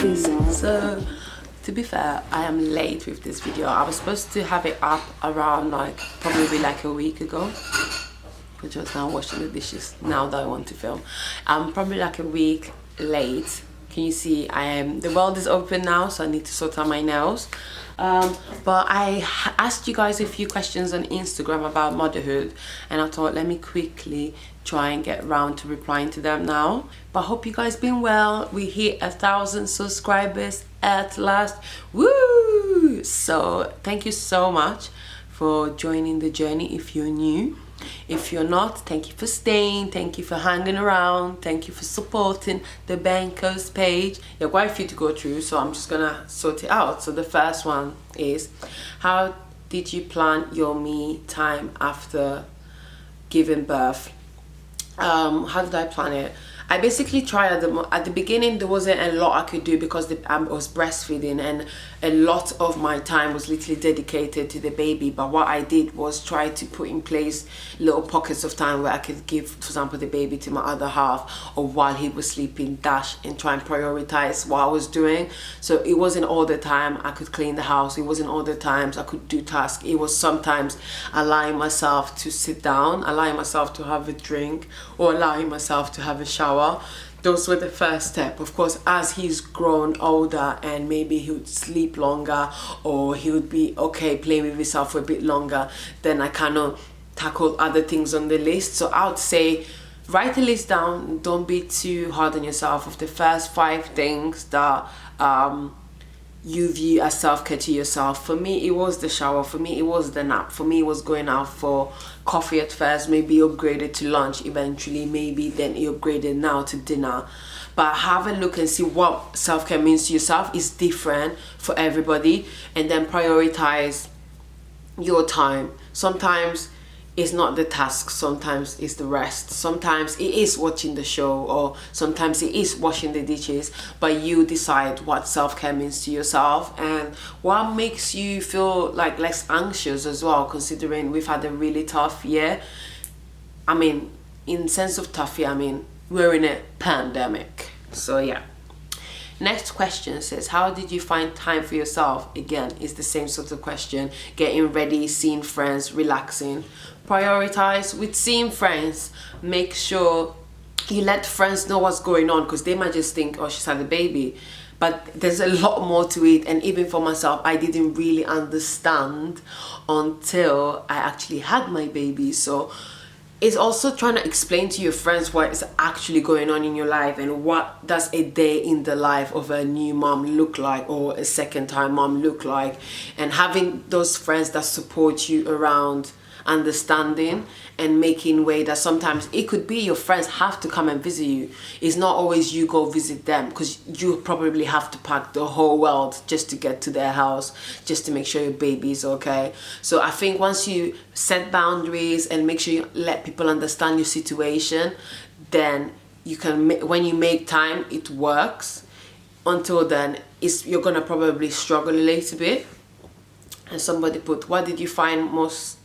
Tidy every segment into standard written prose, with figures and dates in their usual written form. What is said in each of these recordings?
guys, so to be fair, I am late with this video. I was supposed to have it up around probably like a week ago. I just now washing the dishes now that I want to film. I'm probably like a week late. Can you see the world is open now, so I need to sort out my nails. But I asked you guys a few questions on Instagram about motherhood, and I thought let me quickly try and get around to replying to them now. But I hope you guys been well. We hit 1,000 subscribers at last. Woo! So thank you so much for joining the journey if you're new. If you're not, thank you for staying, thank you for hanging around, thank you for supporting the Bankers page. There are quite a few to go through, so I'm just gonna sort it out. So the first one is, how did you plan your me time after giving birth? How did I plan it? I basically tried at the beginning. There wasn't a lot I could do because I was breastfeeding, and a lot of my time was literally dedicated to the baby. But what I did was try to put in place little pockets of time where I could give, for example, the baby to my other half, or while he was sleeping, and try and prioritize what I was doing. So it wasn't all the time I could clean the house, it wasn't all the times I could do tasks. It was sometimes allowing myself to sit down, allowing myself to have a drink, or allowing myself to have a shower. Those were the first step. Of course, as he's grown older and maybe he would sleep longer, or he would be okay playing with himself for a bit longer, then I kind of tackled other things on the list. So I would say write a list down. Don't be too hard on yourself. Of the first 5 things that you view as self-care to yourself. For me, it was the shower. For me, it was the nap. For me, it was going out for coffee at first, maybe upgraded to lunch eventually, maybe then it upgraded now to dinner. But have a look and see what self-care means to yourself. Is different for everybody, and then prioritize your time. Sometimes it's not the task, sometimes it's the rest, sometimes it is watching the show, or sometimes it is washing the dishes. But you decide what self-care means to yourself and what makes you feel like less anxious as well, considering we've had a really tough year. I mean, in sense of tough year, I mean we're in a pandemic. So yeah. Next question says, how did you find time for yourself? Again, it's the same sort of question. Getting ready, seeing friends, relaxing. Prioritize with seeing friends. Make sure you let friends know what's going on, because they might just think, oh, she's had a baby. But there's a lot more to it, and even for myself, I didn't really understand until I actually had my baby. So it's also trying to explain to your friends what is actually going on in your life, and what does a day in the life of a new mom look like, or a second time mom look like, and having those friends that support you around understanding and making way that sometimes it could be your friends have to come and visit you. It's not always you go visit them, because you probably have to pack the whole world just to get to their house, just to make sure your baby is okay. So I think once you set boundaries and make sure you let people understand your situation, then you can, when you make time, it works. Until then, you're gonna probably struggle a little bit. And somebody put, what did you find most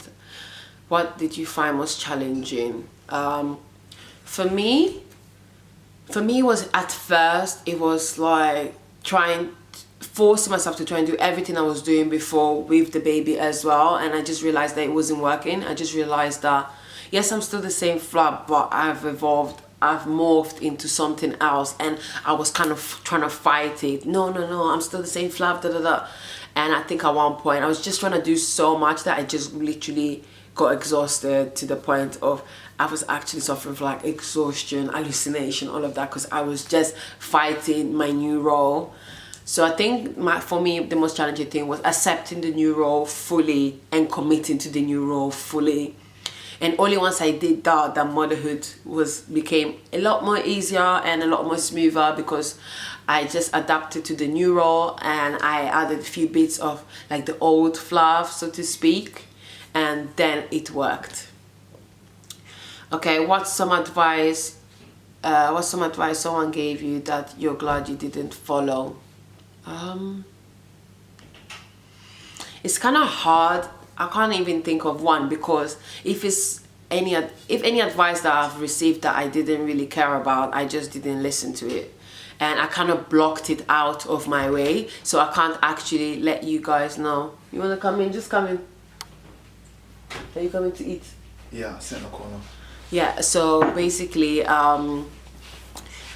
challenging? For me it was, at first it was like forcing myself to try and do everything I was doing before with the baby as well, and I just realized that it wasn't working. I just realized that yes, I'm still the same flap, but I've evolved, I've morphed into something else, and I was kind of trying to fight it. No, I'm still the same flap, and I think at one point I was just trying to do so much that I just literally got exhausted, to the point of I was actually suffering from like exhaustion, hallucination, all of that, because I was just fighting my new role. So I think for me the most challenging thing was accepting the new role fully and committing to the new role fully. And only once I did that motherhood became a lot more easier and a lot more smoother, because I just adapted to the new role, and I added a few bits of like the old fluff, so to speak, and then it worked. Okay, what's some advice someone gave you that you're glad you didn't follow? It's kind of hard. I can't even think of one, because if any advice that I've received that I didn't really care about, I just didn't listen to it. and I kind of blocked it out of my way, so I can't actually let you guys know. You want to come in? Just come in. Are you coming to eat? Yeah, sit in the corner. Yeah, so basically I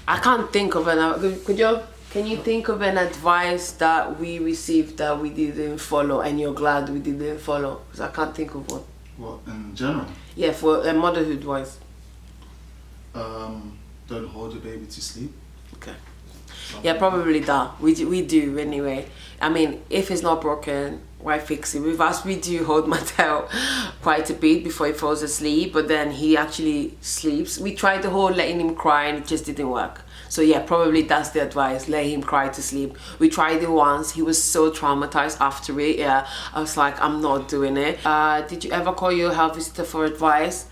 can't think of can you think of an advice that we received that we didn't follow and you're glad we didn't follow? Because I can't think of one. What, in general? Yeah, for motherhood wise. Don't hold your baby to sleep. Okay. Yeah, probably that. We do anyway. I mean, if it's not broken, why fix it? With us, we do hold Mattel quite a bit before he falls asleep, but then he actually sleeps. We tried the whole letting him cry and it just didn't work. So yeah, probably that's the advice, let him cry to sleep. We tried it once, he was so traumatized after it. Yeah, I was like, I'm not doing it. Did you ever call your health visitor for advice?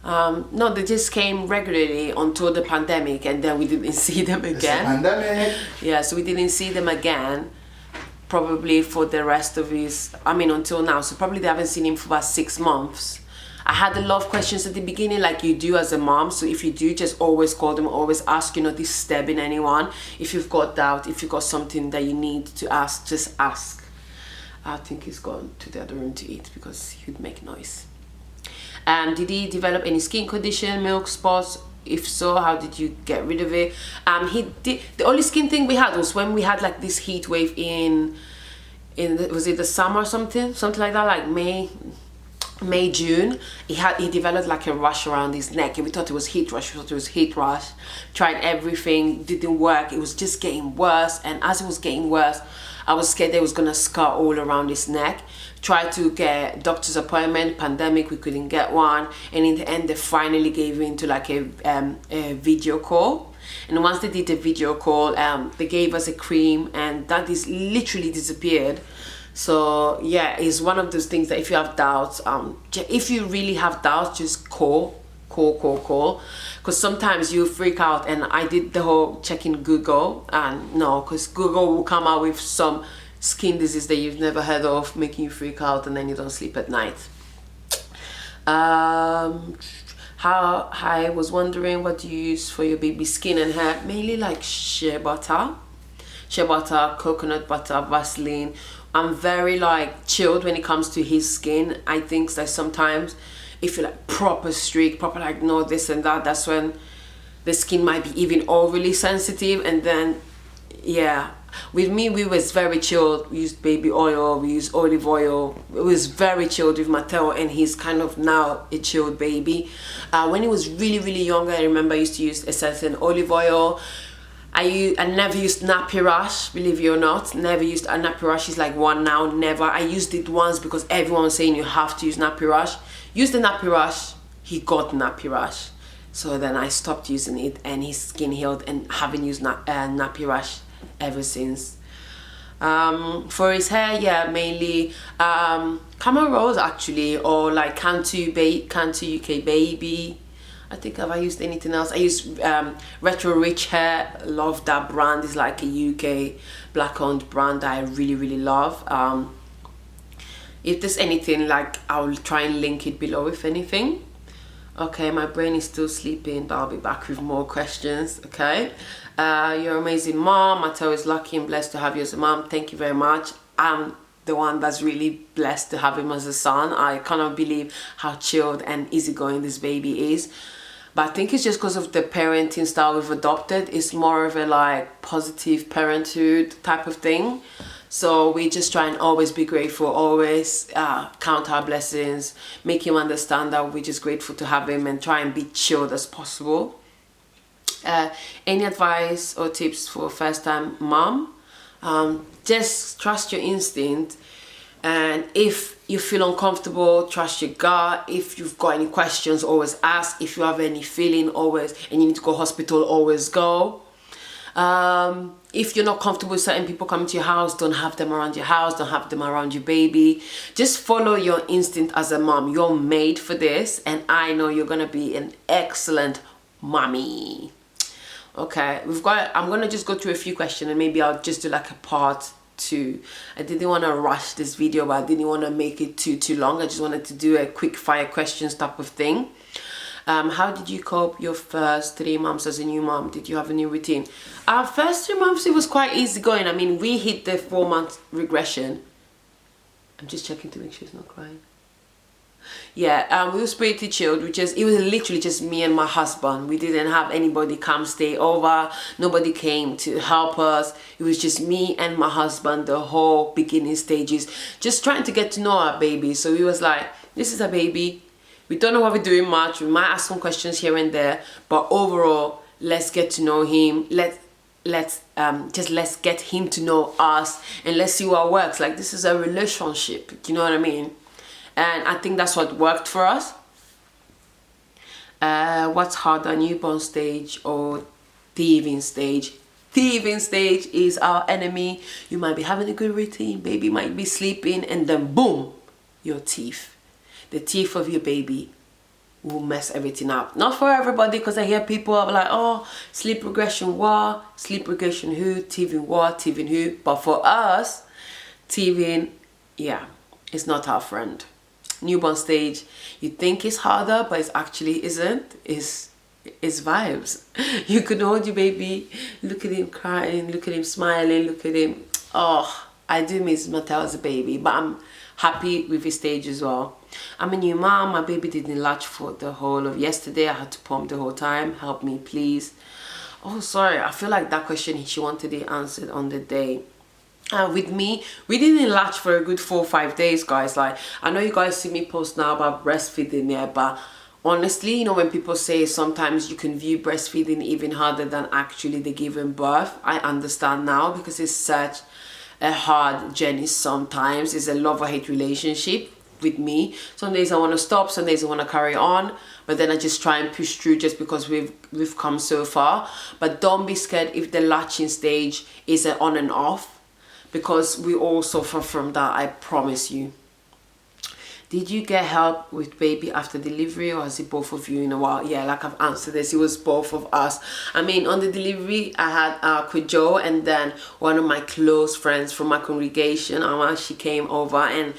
No, they just came regularly until the pandemic, and then we didn't see them again. It's a pandemic. Yeah, so we didn't see them again probably for the rest of his, I mean, until now. So probably they haven't seen him for about 6 months. I had a lot of questions at the beginning, like you do as a mom. So if you do, just always call them, always ask, you're not disturbing anyone. If you've got doubt, if you've got something that you need to ask, just ask. I think he's gone to the other room to eat because he'd make noise. Did he develop any skin condition, milk spots? If so, how did you get rid of it? He did. The only skin thing we had was when we had like this heat wave in was it the summer or something like that, like May, June. He developed like a rash around his neck, and we thought it was heat rash. Tried everything, didn't work. It was just getting worse, and as it was getting worse, I was scared that it was gonna scar all around his neck. Tried to get doctor's appointment, pandemic, we couldn't get one, and in the end they finally gave in to like a video call. And once they did a video call, they gave us a cream, and that is literally disappeared. So yeah, it's one of those things that if you have doubts, if you really have doubts, just call, because sometimes you freak out. And I did the whole checking Google, and no, because Google will come out with some skin disease that you've never heard of, making you freak out, and then you don't sleep at night. I was wondering, what do you use for your baby's skin and hair? Mainly like shea butter, coconut butter, Vaseline. I'm very like chilled when it comes to his skin. I think that sometimes if you're like proper strict, proper like no this and that, that's when the skin might be even overly sensitive. And then yeah, with me we was very chilled. We used baby oil, we used olive oil. It was very chilled with Mateo, and he's kind of now a chilled baby. When he was really younger, I remember I used to use a certain olive oil. I never used nappy rash, believe it or not. Never used a nappy rash. Is like one now, never. I used it once because everyone was saying you have to use nappy rash. Used the nappy rash, he got nappy rash. So then I stopped using it, and his skin healed, and haven't used nappy rash ever since. For his hair, yeah, mainly Camel Rose actually, or like Cantu UK Baby. I think have I used anything else? I use Retro Rich Hair. Love that brand. It's like a UK black owned brand that I really love. If there's anything, like I'll try and link it below if anything. Okay, my brain is still sleeping, but I'll be back with more questions. Okay, you're an amazing mom. Mateo is lucky and blessed to have you as a mom. Thank you very much. I'm the one that's really blessed to have him as a son. I cannot believe how chilled and easygoing this baby is. But I think it's just because of the parenting style we've adopted. It's more of a like positive parenthood type of thing. So we just try and always be grateful, always count our blessings, make him understand that we're just grateful to have him, and try and be chilled as possible. Any advice or tips for first-time mom? Just trust your instinct, and if you feel uncomfortable, trust your gut. If you've got any questions, always ask. If you have any feeling, always, and you need to go to hospital, always go. If you're not comfortable with certain people coming to your house, don't have them around your house, don't have them around your baby. Just follow your instinct as a mom. You're made for this, and I know you're gonna be an excellent mommy. Okay, I'm gonna just go through a few questions, and maybe I'll just do like a part 2. I didn't want to rush this video, but I didn't want to make it too long. I just wanted to do a quick fire questions type of thing. How did you cope your first 3 months as a new mom? Did you have a new routine? Our first 3 months, it was quite easy going. I mean, we hit the 4-month regression. I'm just checking to make sure she's not crying. Yeah, we were pretty chilled. It was literally just me and my husband. We didn't have anybody come stay over. Nobody came to help us. It was just me and my husband the whole beginning stages, just trying to get to know our baby. So we was like, this is a baby. We don't know what we're doing much. We might ask some questions here and there, but overall, let's get to know him. Let's get him to know us, and let's see what works. Like, this is a relationship. You know what I mean? And I think that's what worked for us. What's harder, newborn stage or teething stage? Teething stage is our enemy. You might be having a good routine, baby might be sleeping, and then boom, your teeth. The teeth of your baby will mess everything up. Not for everybody, because I hear people are like, oh, sleep regression what? Sleep regression who? Teething what? Teething who? But for us, teething, yeah, it's not our friend. Newborn stage, you think it's harder, but it actually isn't. It's vibes. You could hold your baby, look at him crying, look at him smiling, look at him. Oh, I do miss Mattel as a baby, but I'm happy with his stage as well. I'm a new mom. My baby didn't latch for the whole of yesterday. I had to pump the whole time. Help me, please. Oh, sorry. I feel like that question, she wanted it answered on the day. With me, we didn't latch for a good 4 or 5 days, guys. Like, I know you guys see me post now about breastfeeding, yeah, but honestly, you know, when people say sometimes you can view breastfeeding even harder than actually the giving birth, I understand now, because it's such a hard journey sometimes. It's a love or hate relationship with me. Some days I want to stop, some days I want to carry on, but then I just try and push through just because we've come so far. But don't be scared if the latching stage is an on and off, because we all suffer from that, I promise you. Did you get help with baby after delivery, or is it both of you in a while? Yeah, like I've answered this, it was both of us. I mean, on the delivery, I had Kujo, and then one of my close friends from my congregation, she came over and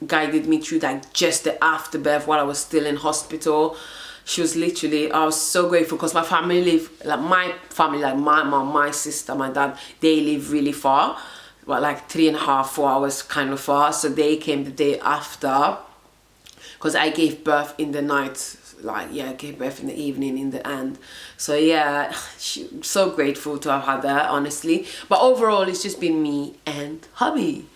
guided me through like just the afterbirth while I was still in hospital. She was literally, I was so grateful, because my family live, like my family, like my mom, my sister, my dad, they live really far, well, like 3.5, 4 hours kind of far. So they came the day after, because I gave birth in the night, like, yeah, I gave birth in the evening in the end. So yeah, so grateful to have had that, honestly. But overall, it's just been me and hubby.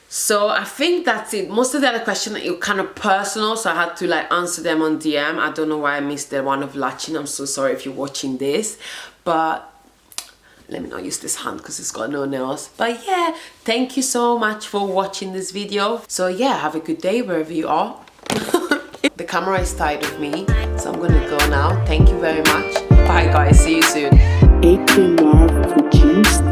So I think that's it. Most of the other questions are kind of personal, so I had to like answer them on DM. I don't know why I missed the one of latching. I'm so sorry if you're watching this, but let me not use this hand because it's got no nails. But yeah, thank you so much for watching this video. So yeah, have a good day wherever you are. The camera is tired of me, so I'm gonna go now. Thank you very much. Bye guys, see you soon. To Motherhood produced.